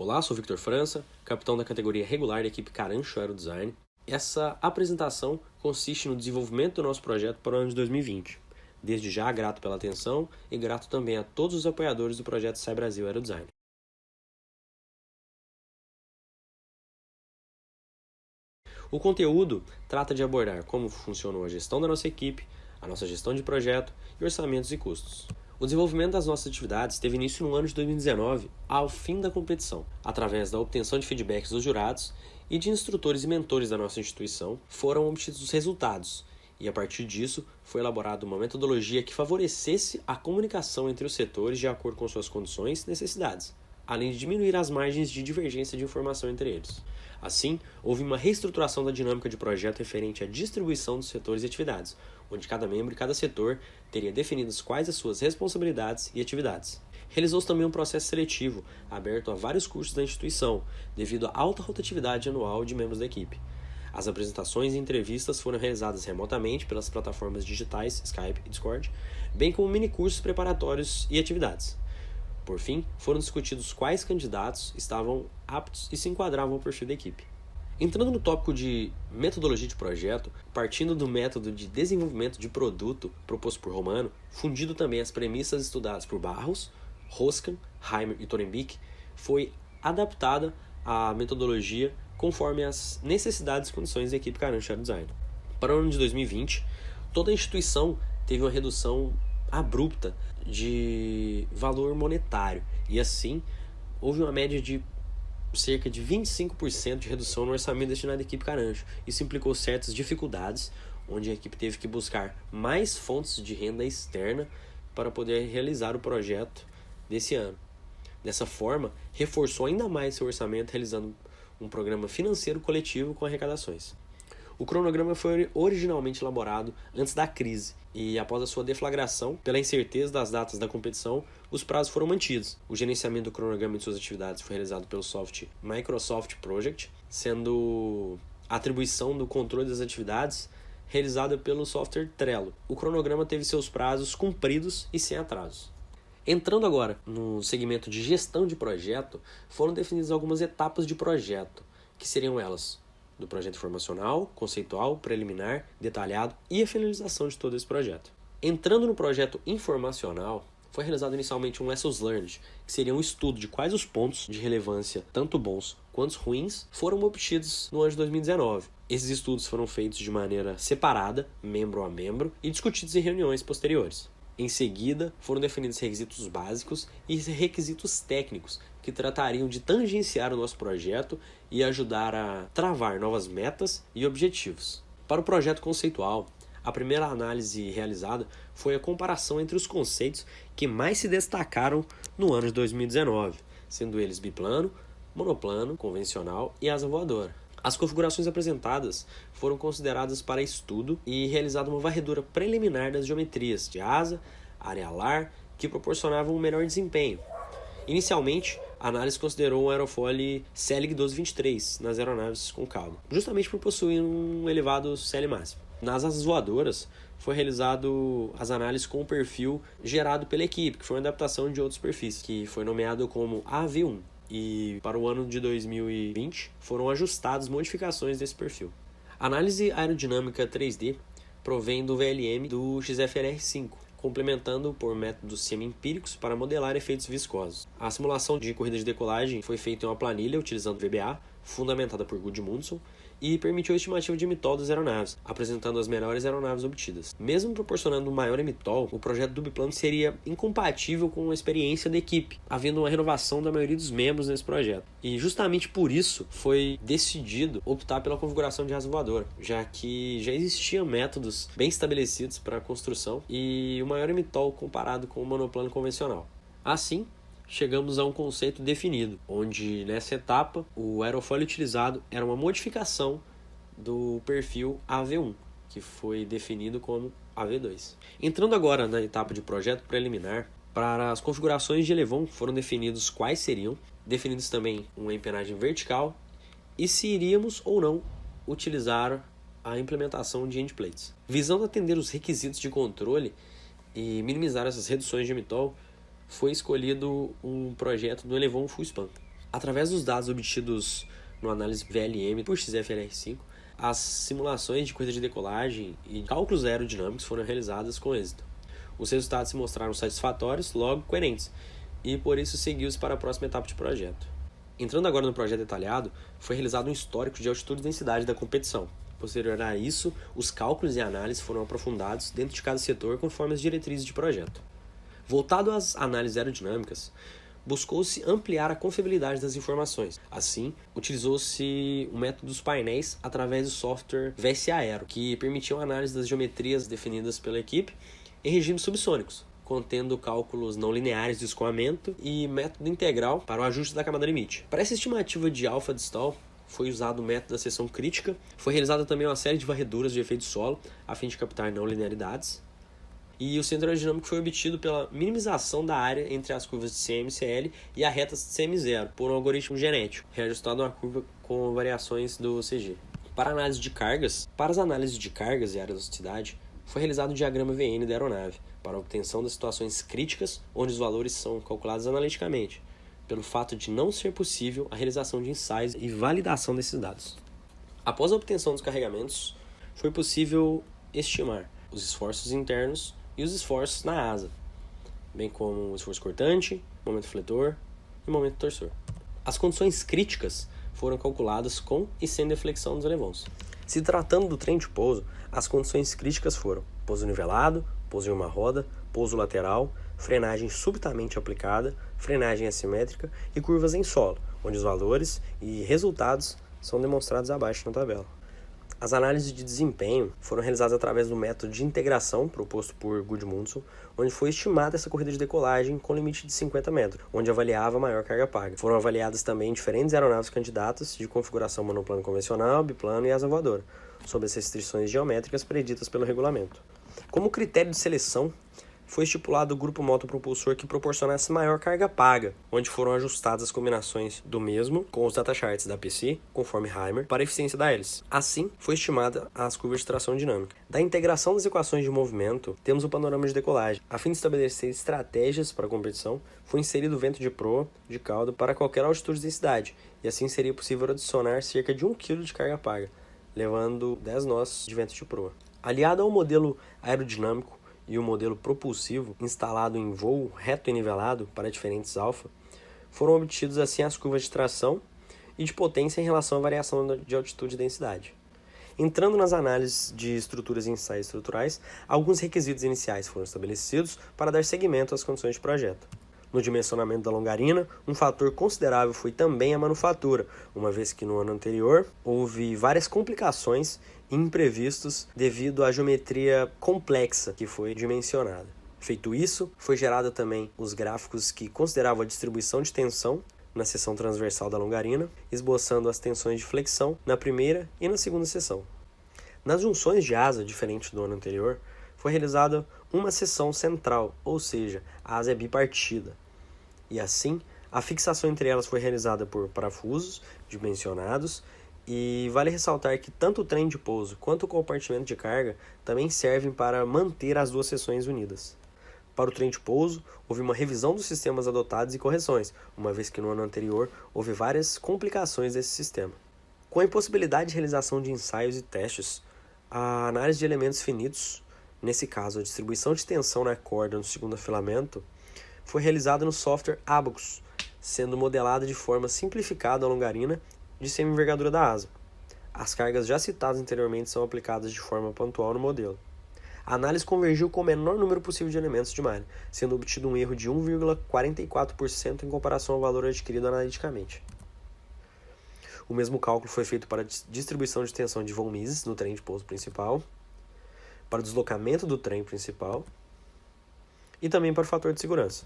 Olá, sou Victor França, capitão da categoria regular da equipe Carancho Aerodesign. Essa apresentação consiste no desenvolvimento do nosso projeto para o ano de 2020. Desde já, grato pela atenção e grato também a todos os apoiadores do projeto SAI Brasil Aerodesign. O conteúdo trata de abordar como funcionou a gestão da nossa equipe, a nossa gestão de projeto e orçamentos e custos. O desenvolvimento das nossas atividades teve início no ano de 2019, ao fim da competição. Através da obtenção de feedbacks dos jurados e de instrutores e mentores da nossa instituição, foram obtidos os resultados, e a partir disso foi elaborada uma metodologia que favorecesse a comunicação entre os setores de acordo com suas condições e necessidades, além de diminuir as margens de divergência de informação entre eles. Assim, houve uma reestruturação da dinâmica de projeto referente à distribuição dos setores e atividades, onde cada membro e cada setor teria definidas quais as suas responsabilidades e atividades. Realizou-se também um processo seletivo, aberto a vários cursos da instituição, devido à alta rotatividade anual de membros da equipe. As apresentações e entrevistas foram realizadas remotamente pelas plataformas digitais Skype e Discord, bem como minicursos preparatórios e atividades. Por fim, foram discutidos quais candidatos estavam aptos e se enquadravam ao perfil da equipe. Entrando no tópico de metodologia de projeto, partindo do método de desenvolvimento de produto proposto por Romano, fundido também as premissas estudadas por Barros, Roscan, Heimer e Torenbeek, foi adaptada a metodologia conforme as necessidades e condições da equipe Carancho Aerodesign. Para o ano de 2020, toda a instituição teve uma redução abrupta de valor monetário, e assim houve uma média de cerca de 25% de redução no orçamento destinado à equipe Carancho. Isso implicou certas dificuldades, onde a equipe teve que buscar mais fontes de renda externa para poder realizar o projeto desse ano. Dessa forma, reforçou ainda mais seu orçamento realizando um programa financeiro coletivo com arrecadações. O cronograma foi originalmente elaborado antes da crise e, após a sua deflagração, pela incerteza das datas da competição, os prazos foram mantidos. O gerenciamento do cronograma de suas atividades foi realizado pelo software Microsoft Project, sendo a atribuição do controle das atividades realizada pelo software Trello. O cronograma teve seus prazos cumpridos e sem atrasos. Entrando agora no segmento de gestão de projeto, foram definidas algumas etapas de projeto, que seriam elas: do projeto informacional, conceitual, preliminar, detalhado e a finalização de todo esse projeto. Entrando no projeto informacional, foi realizado inicialmente um Lessons Learned, que seria um estudo de quais os pontos de relevância, tanto bons quanto ruins, foram obtidos no ano de 2019. Esses estudos foram feitos de maneira separada, membro a membro, e discutidos em reuniões posteriores. Em seguida, foram definidos requisitos básicos e requisitos técnicos, que tratariam de tangenciar o nosso projeto e ajudar a travar novas metas e objetivos. Para o projeto conceitual, a primeira análise realizada foi a comparação entre os conceitos que mais se destacaram no ano de 2019, sendo eles biplano, monoplano, convencional e asa voadora. As configurações apresentadas foram consideradas para estudo e realizada uma varredura preliminar das geometrias de asa, área alar, que proporcionavam um melhor desempenho. Inicialmente, a análise considerou um aerofólio Selig 1223 nas aeronaves com cauda, justamente por possuir um elevado CL máximo. Nas asas voadoras, foi realizado as análises com o perfil gerado pela equipe, que foi uma adaptação de outros perfis, que foi nomeado como AV1. E para o ano de 2020 foram ajustadas modificações desse perfil. A análise aerodinâmica 3D provém do VLM do XFLR5, complementando por métodos semi-empíricos para modelar efeitos viscosos. A simulação de corrida de decolagem foi feita em uma planilha utilizando VBA, fundamentada por Gudmundsson, e permitiu a estimativa de MTOL das aeronaves, apresentando as melhores aeronaves obtidas. Mesmo proporcionando um maior MTOL, o projeto do biplano seria incompatível com a experiência da equipe, havendo uma renovação da maioria dos membros nesse projeto. E justamente por isso foi decidido optar pela configuração de asa voadora, já que já existiam métodos bem estabelecidos para a construção e o maior MTOL comparado com o monoplano convencional. Assim, chegamos a um conceito definido, onde nessa etapa o aerofólio utilizado era uma modificação do perfil AV1, que foi definido como AV2. Entrando agora na etapa de projeto preliminar, para as configurações de elevon foram definidos quais seriam, definidos também uma empenagem vertical e se iríamos ou não utilizar a implementação de endplates. Visando atender os requisitos de controle e minimizar essas reduções de MTOL, foi escolhido um projeto do elevon full span. Através dos dados obtidos no análise VLM por XFLR5, as simulações de corrida de decolagem e cálculos aerodinâmicos foram realizadas com êxito. Os resultados se mostraram satisfatórios, logo coerentes, e por isso seguiu-se para a próxima etapa de projeto. Entrando agora no projeto detalhado, foi realizado um histórico de altitude e densidade da competição. Posterior a isso, os cálculos e análises foram aprofundados dentro de cada setor conforme as diretrizes de projeto. Voltado às análises aerodinâmicas, buscou-se ampliar a confiabilidade das informações. Assim, utilizou-se o método dos painéis através do software VS Aero, que permitiu a análise das geometrias definidas pela equipe em regimes subsônicos, contendo cálculos não lineares de escoamento e método integral para o ajuste da camada limite. Para essa estimativa de alfa de stall, foi usado o método da seção crítica, foi realizada também uma série de varreduras de efeito solo, a fim de captar não linearidades, e o centro aerodinâmico foi obtido pela minimização da área entre as curvas de CM e CL e a reta CM0, por um algoritmo genético, reajustado a uma curva com variações do CG. Para análise de cargas, para as análises de cargas e aeroelasticidade, foi realizado o diagrama VN da aeronave, para a obtenção das situações críticas, onde os valores são calculados analiticamente, pelo fato de não ser possível a realização de ensaios e validação desses dados. Após a obtenção dos carregamentos, foi possível estimar os esforços internos e os esforços na asa, bem como o esforço cortante, momento fletor e momento torsor. As condições críticas foram calculadas com e sem deflexão dos elevons. Se tratando do trem de pouso, as condições críticas foram pouso nivelado, pouso em uma roda, pouso lateral, frenagem subitamente aplicada, frenagem assimétrica e curvas em solo, onde os valores e resultados são demonstrados abaixo na tabela. As análises de desempenho foram realizadas através do método de integração proposto por Gudmundsson, onde foi estimada essa corrida de decolagem com limite de 50 metros, onde avaliava a maior carga paga. Foram avaliadas também diferentes aeronaves candidatas de configuração monoplano convencional, biplano e asa voadora, sob as restrições geométricas preditas pelo regulamento. Como critério de seleção, foi estipulado o grupo motopropulsor que proporcionasse maior carga paga, onde foram ajustadas as combinações do mesmo com os datacharts da PC, conforme Heimer, para a eficiência da hélice. Assim, foi estimada as curvas de tração dinâmica. Da integração das equações de movimento, temos o panorama de decolagem. A fim de estabelecer estratégias para a competição, foi inserido o vento de proa de cauda para qualquer altitude e densidade, e assim seria possível adicionar cerca de 1 kg de carga paga, levando 10 nós de vento de proa. Aliado ao modelo aerodinâmico e o modelo propulsivo instalado em voo reto e nivelado para diferentes alfa, foram obtidos assim as curvas de tração e de potência em relação à variação de altitude e densidade. Entrando nas análises de estruturas e ensaios estruturais, alguns requisitos iniciais foram estabelecidos para dar seguimento às condições de projeto. No dimensionamento da longarina, um fator considerável foi também a manufatura, uma vez que no ano anterior houve várias complicações e imprevistos devido à geometria complexa que foi dimensionada. Feito isso, foi gerado também os gráficos que consideravam a distribuição de tensão na seção transversal da longarina, esboçando as tensões de flexão na primeira e na segunda seção. Nas junções de asa, diferente do ano anterior, foi realizada uma seção central, ou seja, a asa é bipartida. E assim, a fixação entre elas foi realizada por parafusos dimensionados, e vale ressaltar que tanto o trem de pouso quanto o compartimento de carga também servem para manter as duas seções unidas. Para o trem de pouso, houve uma revisão dos sistemas adotados e correções, uma vez que no ano anterior houve várias complicações desse sistema. Com a impossibilidade de realização de ensaios e testes, a análise de elementos finitos, nesse caso a distribuição de tensão na corda no segundo afilamento, foi realizada no software Abacus, sendo modelada de forma simplificada a longarina de semi-envergadura da asa. As cargas já citadas anteriormente são aplicadas de forma pontual no modelo. A análise convergiu com o menor número possível de elementos de malha, sendo obtido um erro de 1,44% em comparação ao valor adquirido analiticamente. O mesmo cálculo foi feito para a distribuição de tensão de von Mises no trem de pouso principal, para o deslocamento do trem principal e também para o fator de segurança.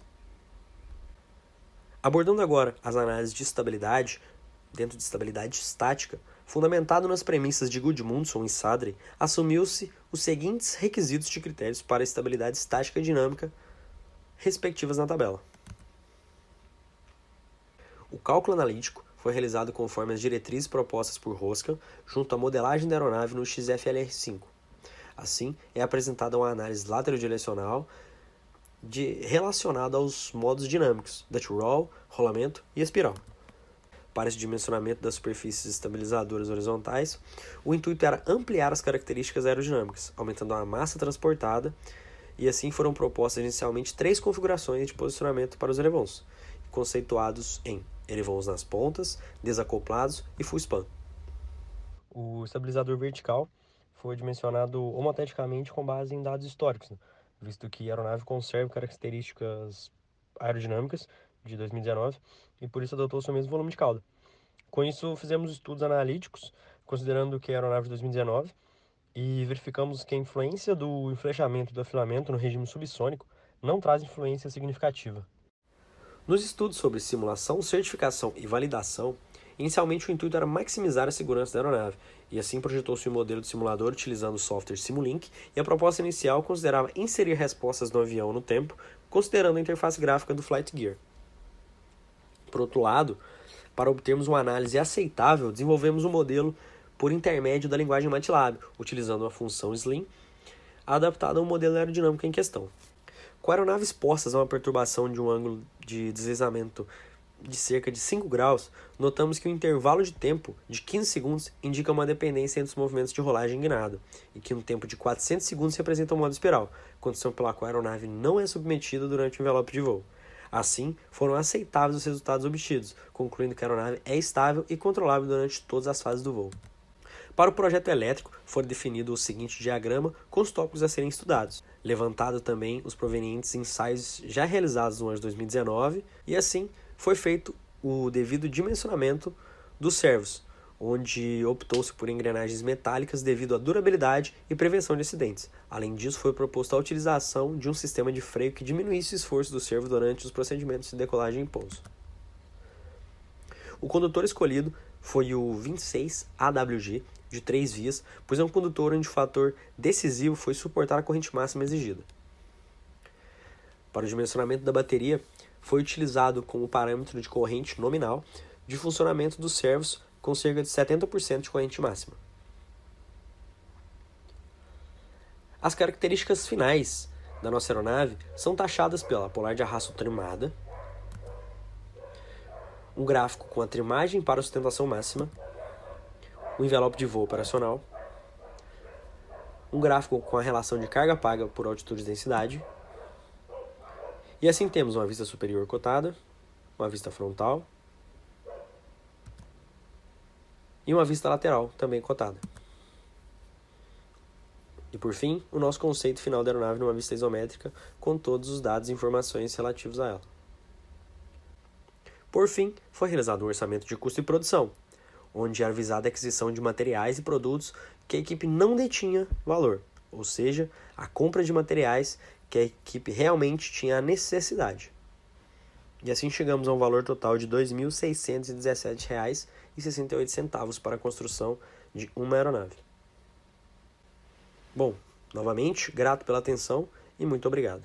Abordando agora as análises de estabilidade, dentro de estabilidade estática, fundamentado nas premissas de Gudmundsson e Sadri, assumiu-se os seguintes requisitos de critérios para a estabilidade estática e dinâmica, respectivas na tabela. O cálculo analítico foi realizado conforme as diretrizes propostas por Roscan, junto à modelagem da aeronave no XFLR5. Assim, é apresentada uma análise laterodirecional relacionada aos modos dinâmicos, Dutch roll, rolamento e espiral. para esse dimensionamento das superfícies estabilizadoras horizontais, o intuito era ampliar as características aerodinâmicas, aumentando a massa transportada, e assim foram propostas inicialmente 3 configurações de posicionamento para os elevons, conceituados em elevons nas pontas, desacoplados e full span. O estabilizador vertical foi dimensionado homoteticamente com base em dados históricos, visto que a aeronave conserva características aerodinâmicas de 2019 e por isso adotou-se o mesmo volume de cauda. Com isso, fizemos estudos analíticos, considerando que é a aeronave de 2019, e verificamos que a influência do enflechamento do afilamento no regime subsônico não traz influência significativa. Nos estudos sobre simulação, certificação e validação, inicialmente o intuito era maximizar a segurança da aeronave, e assim projetou-se um modelo de simulador utilizando o software Simulink, e a proposta inicial considerava inserir respostas no avião no tempo, considerando a interface gráfica do Flight Gear. Por outro lado, para obtermos uma análise aceitável, desenvolvemos um modelo por intermédio da linguagem MATLAB, utilizando a função Slim, adaptada ao modelo aerodinâmico em questão. Com aeronaves expostas a uma perturbação de um ângulo de deslizamento de cerca de 5 graus, notamos que o intervalo de tempo de 15 segundos indica uma dependência entre os movimentos de rolagem e guinada, e que um tempo de 400 segundos representa o modo espiral, condição pela qual a aeronave não é submetida durante o envelope de voo. Assim, foram aceitáveis os resultados obtidos, concluindo que a aeronave é estável e controlável durante todas as fases do voo. Para o projeto elétrico, foi definido o seguinte diagrama com os tópicos a serem estudados, levantado também os provenientes ensaios já realizados no ano de 2019, e assim foi feito o devido dimensionamento dos servos, onde optou-se por engrenagens metálicas devido à durabilidade e prevenção de acidentes. Além disso, foi proposta a utilização de um sistema de freio que diminuísse o esforço do servo durante os procedimentos de decolagem e pouso. O condutor escolhido foi o 26 AWG, de 3 vias, pois é um condutor onde o fator decisivo foi suportar a corrente máxima exigida. Para o dimensionamento da bateria, foi utilizado como parâmetro de corrente nominal de funcionamento dos servos com cerca de 70% de corrente máxima. As características finais da nossa aeronave são taxadas pela polar de arrasto trimada, um gráfico com a trimagem para a sustentação máxima, um envelope de voo operacional, um gráfico com a relação de carga paga por altitude e densidade, e assim temos uma vista superior cotada, uma vista frontal e uma vista lateral também cotada. E por fim, o nosso conceito final da aeronave numa vista isométrica com todos os dados e informações relativos a ela. Por fim, foi realizado um orçamento de custo e produção, onde era visada a aquisição de materiais e produtos que a equipe não detinha valor, ou seja, a compra de materiais que a equipe realmente tinha a necessidade. E assim chegamos a um valor total de R$ 2.617,68 para a construção de uma aeronave. Bom, novamente, grato pela atenção e muito obrigado.